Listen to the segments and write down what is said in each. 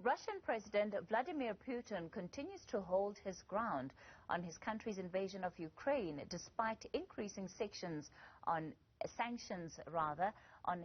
Russian President Vladimir Putin continues to hold his ground on his country's invasion of Ukraine, despite increasing sanctions on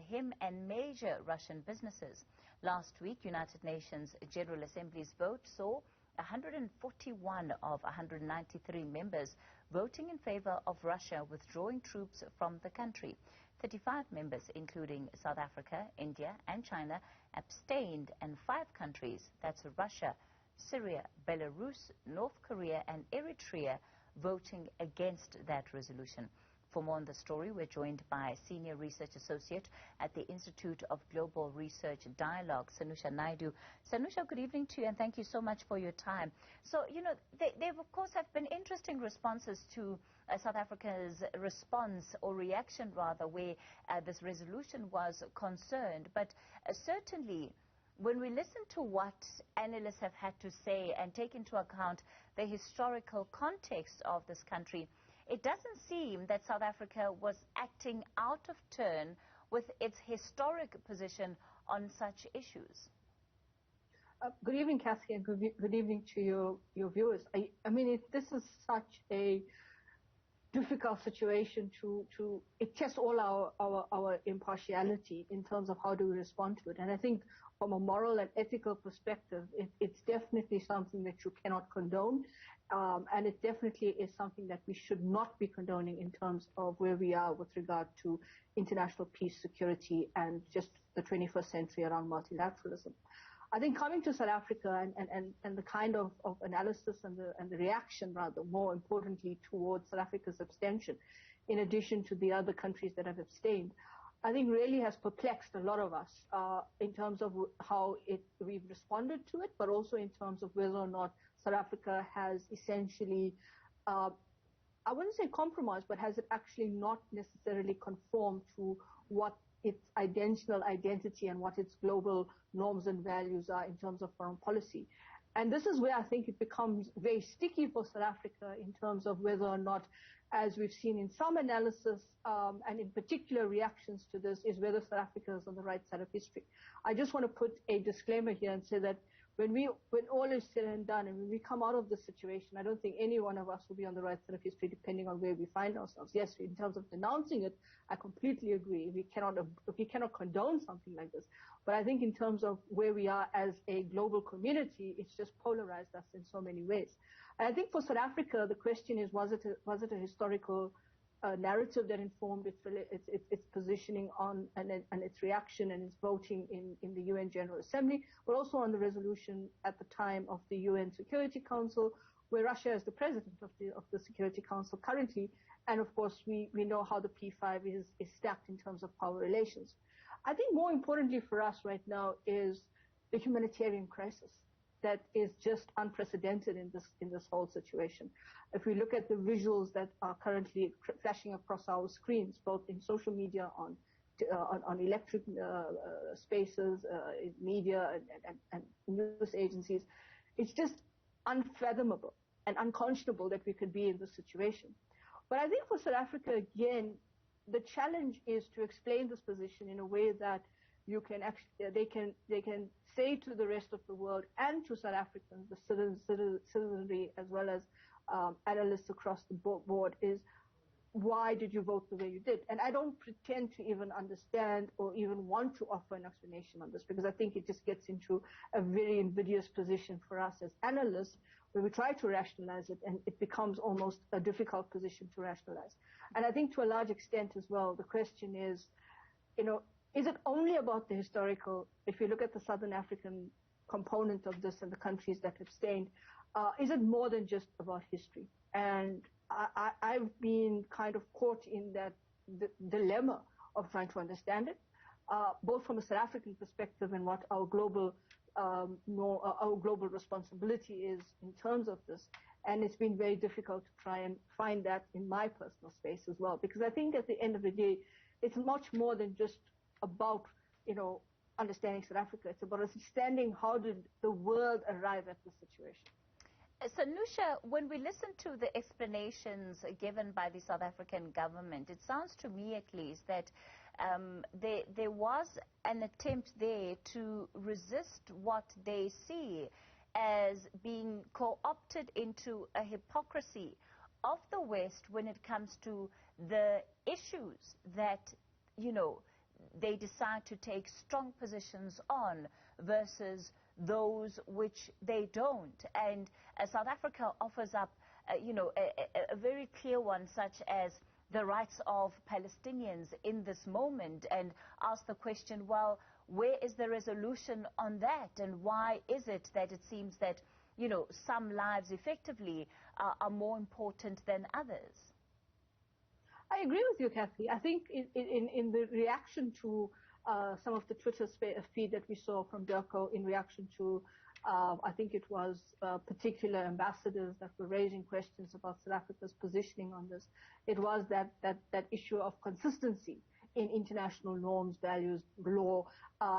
him and major Russian businesses. Last week, United Nations General Assembly's vote saw 141 of 193 members voting in favor of Russia withdrawing troops from the country. 35 members, including South Africa, India and China, abstained, and 5 countries, that's Russia, Syria, Belarus, North Korea and Eritrea, voting against that resolution. For more on the story, we're joined by Senior Research Associate at the Institute of Global Research Dialogue, Sanusha Naidu. Sanusha, good evening to you, and thank you so much for your time. So, you know, there of course have been interesting responses to South Africa's response, or reaction rather, where this resolution was concerned. But certainly, when we listen to what analysts have had to say and take into account the historical context of this country, it doesn't seem that South Africa was acting out of turn with its historic position on such issues. Good evening, Kathy, and good evening to your viewers. I mean, this is such a difficult situation it tests all our impartiality in terms of how do we respond to it. And I think from a moral and ethical perspective, it's definitely something that you cannot condone. And it definitely is something that we should not be condoning in terms of where we are with regard to international peace, security, and just the 21st century around multilateralism. I think coming to South Africa and the kind of analysis and the reaction, rather, more importantly, towards South Africa's abstention, in addition to the other countries that have abstained, I think really has perplexed a lot of us in terms of how we've responded to it, but also in terms of whether or not South Africa has essentially, I wouldn't say compromised, but has it actually not necessarily conformed to what its national identity and what its global norms and values are in terms of foreign policy. And this is where I think it becomes very sticky for South Africa in terms of whether or not, as we've seen in some analysis, and in particular reactions to this, is whether South Africa is on the right side of history. I just want to put a disclaimer here and say that when all is said and done, and when we come out of this situation, I don't think any one of us will be on the right side of history, depending on where we find ourselves. Yes, in terms of denouncing it, I completely agree. We cannot condone something like this. But I think in terms of where we are as a global community, it's just polarized us in so many ways. And I think for South Africa, the question is, was it a historical narrative that informed its positioning on and its reaction and its voting in the UN General Assembly, but also on the resolution at the time of the UN Security Council, where Russia is the president of the Security Council currently, and of course we know how the P5 is stacked in terms of power relations. I think more importantly for us right now is the humanitarian crisis that is just unprecedented in this whole situation. If we look at the visuals that are currently flashing across our screens, both in social media, on electric spaces, in media and news agencies, it's just unfathomable and unconscionable that we could be in this situation. But I think for South Africa, again, the challenge is to explain this position in a way that they can say to the rest of the world and to South Africans, the citizenry, as well as analysts across the board, is why did you vote the way you did? And I don't pretend to even understand or even want to offer an explanation on this, because I think it just gets into a very invidious position for us as analysts, where we try to rationalize it and it becomes almost a difficult position to rationalize. And I think to a large extent as well, the question is, is it only about the historical? If you look at the Southern African component of this and the countries that abstained, is it more than just about history? And I've been kind of caught in that dilemma of trying to understand it, both from a South African perspective and what our global responsibility is in terms of this. And it's been very difficult to try and find that in my personal space as well, because I think at the end of the day, it's much more than just about, understanding South Africa. It's about understanding how did the world arrive at this situation. Sanusha, when we listen to the explanations given by the South African government, it sounds to me at least that there was an attempt there to resist what they see as being co-opted into a hypocrisy of the West when it comes to the issues that, you know, they decide to take strong positions on versus those which they don't. And South Africa offers up, you know, a very clear one, such as the rights of Palestinians in this moment, and ask the question, well, where is the resolution on that, and why is it that it seems that, you know, some lives effectively are more important than others? I agree with you, Kathy. I think in the reaction to some of the Twitter feed that we saw from Durko in reaction to, I think it was particular ambassadors that were raising questions about South Africa's positioning on this, it was that issue of consistency in international norms, values, law,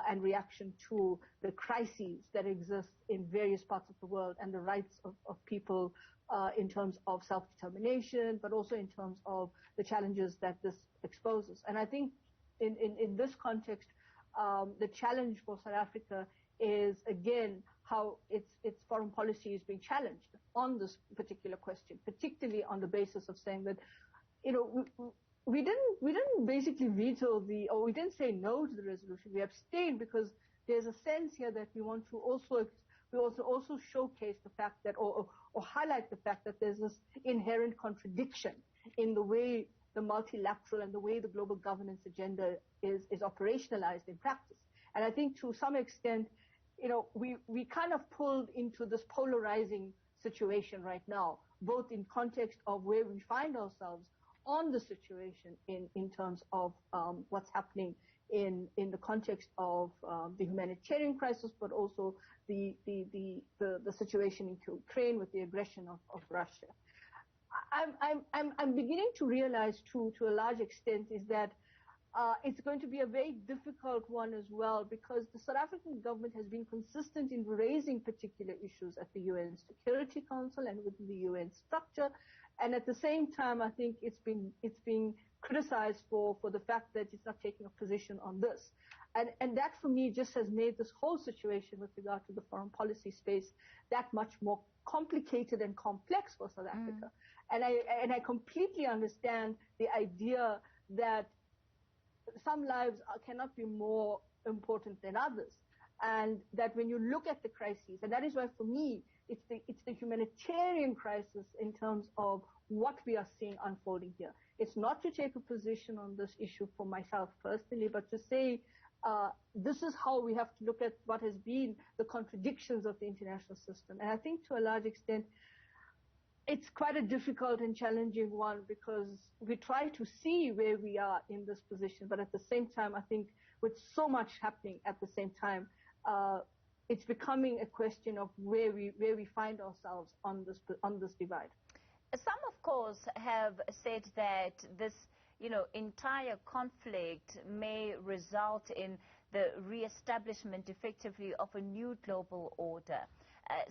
and reaction to the crises that exist in various parts of the world and the rights of people in terms of self-determination, but also in terms of the challenges that this exposes. And I think in this context, the challenge for South Africa is, again, how its foreign policy is being challenged on this particular question, particularly on the basis of saying that, you know, we didn't basically veto or we didn't say no to the resolution. We abstained because there's a sense here that we want to also showcase the fact that, or highlight the fact that there's this inherent contradiction in the way the multilateral and the way the global governance agenda is operationalized in practice. And I think to some extent, you know, we kind of pulled into this polarizing situation right now, both in context of where we find ourselves on the situation in terms of what's happening in the context of the humanitarian crisis, but also the situation in Ukraine with the aggression of Russia. I'm beginning to realize to a large extent is that it's going to be a very difficult one as well, because the South African government has been consistent in raising particular issues at the UN Security Council and within the UN structure. And at the same time, I think it's being criticized for the fact that it's not taking a position on this. And that, for me, just has made this whole situation with regard to the foreign policy space that much more complicated and complex for South Africa. And I completely understand the idea that some lives cannot be more important than others. And that when you look at the crises, and that is why for me, it's the humanitarian crisis in terms of what we are seeing unfolding here. It's not to take a position on this issue for myself personally, but to say this is how we have to look at what has been the contradictions of the international system. And I think to a large extent, it's quite a difficult and challenging one, because we try to see where we are in this position, but at the same time, I think with so much happening at the same time, it's becoming a question of where we find ourselves on this divide. Some, of course, have said that this, you know, entire conflict may result in the reestablishment effectively of a new global order.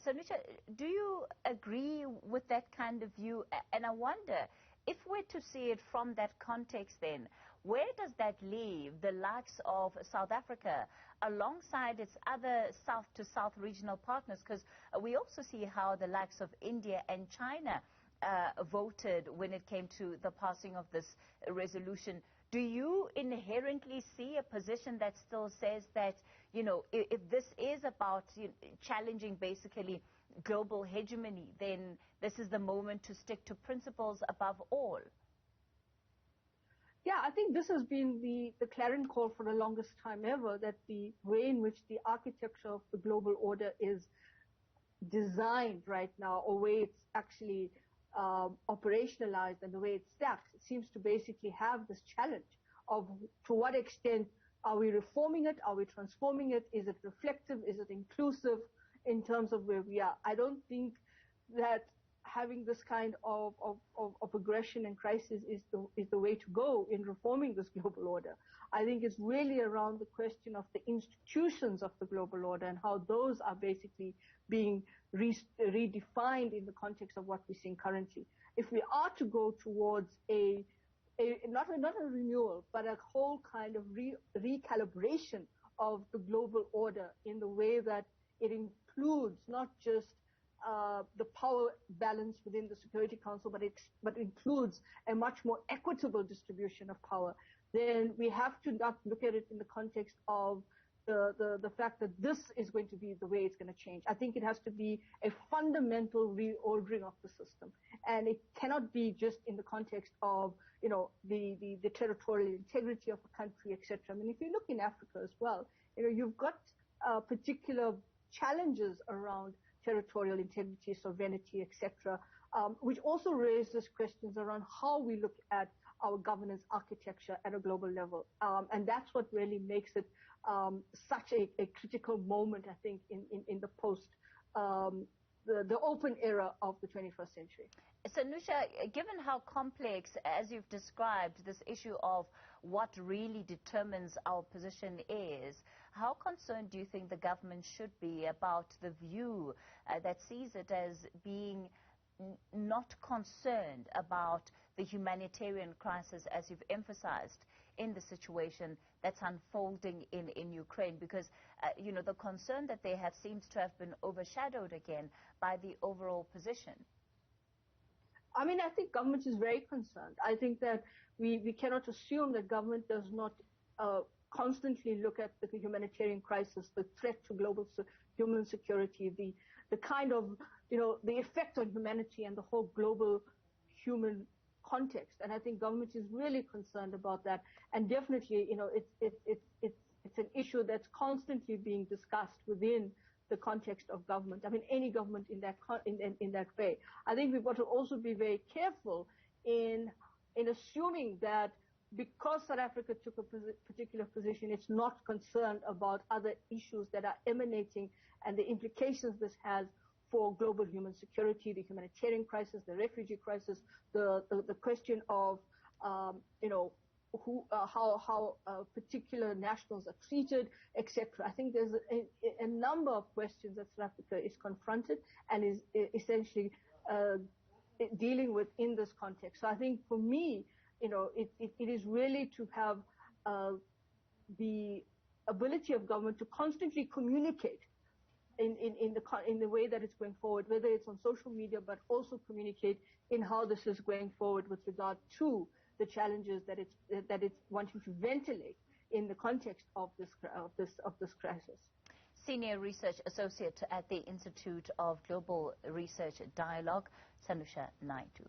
Sanusha, do you agree with that kind of view? And I wonder, if we're to see it from that context then, where does that leave the likes of South Africa alongside its other South-to-South regional partners? Because we also see how the likes of India and China voted when it came to the passing of this resolution. Do you inherently see a position that still says that, you know, if this is about challenging basically global hegemony, then this is the moment to stick to principles above all? Yeah, I think this has been the clarion call for the longest time ever, that the way in which the architecture of the global order is designed right now, or way it's actually operationalized and the way it's stacked, it seems to basically have this challenge of to what extent are we reforming it, are we transforming it, is it reflective, is it inclusive in terms of where we are. I don't think that having this kind of aggression and crisis is the way to go in reforming this global order. I think it's really around the question of the institutions of the global order and how those are basically being redefined in the context of what we're seeing currently. If we are to go towards a not a renewal, but a whole kind of recalibration of the global order in the way that it includes not just the power balance within the Security Council, but includes a much more equitable distribution of power, then we have to not look at it in the context of the fact that this is going to be the way it's going to change. I think it has to be a fundamental reordering of the system, and it cannot be just in the context of the territorial integrity of a country, etc. I mean, if you look in Africa as well, you've got particular challenges around territorial integrity, sovereignty, etc., which also raises questions around how we look at our governance architecture at a global level. And that's what really makes it such a critical moment, I think, in the the open era of the 21st century. Sanusha, given how complex, as you've described, this issue of what really determines our position is, how concerned do you think the government should be about the view that sees it as being not concerned about the humanitarian crisis, as you've emphasized, in the situation that's unfolding in Ukraine? Because, the concern that they have seems to have been overshadowed again by the overall position. I mean, I think government is very concerned. I think that we cannot assume that government does not constantly look at the humanitarian crisis, the threat to global human security, the kind of, the effect on humanity and the whole global human context. And I think government is really concerned about that. And definitely, it's an issue that's constantly being discussed within the context of government. I mean, any government in that way. I think we've got to also be very careful in assuming that because South Africa took a particular position, it's not concerned about other issues that are emanating and the implications this has for global human security, the humanitarian crisis, the refugee crisis, the question of how particular nationals are treated, etc. I think there's a number of questions that South Africa is confronted and is essentially dealing with in this context. So I think for me, it is really to have the ability of government to constantly communicate in the way that it's going forward, whether it's on social media, but also communicate in how this is going forward with regard to the challenges that it's wanting to ventilate in the context of this crisis. Senior Research Associate at the Institute of Global Research Dialogue, Sanusha Naidu.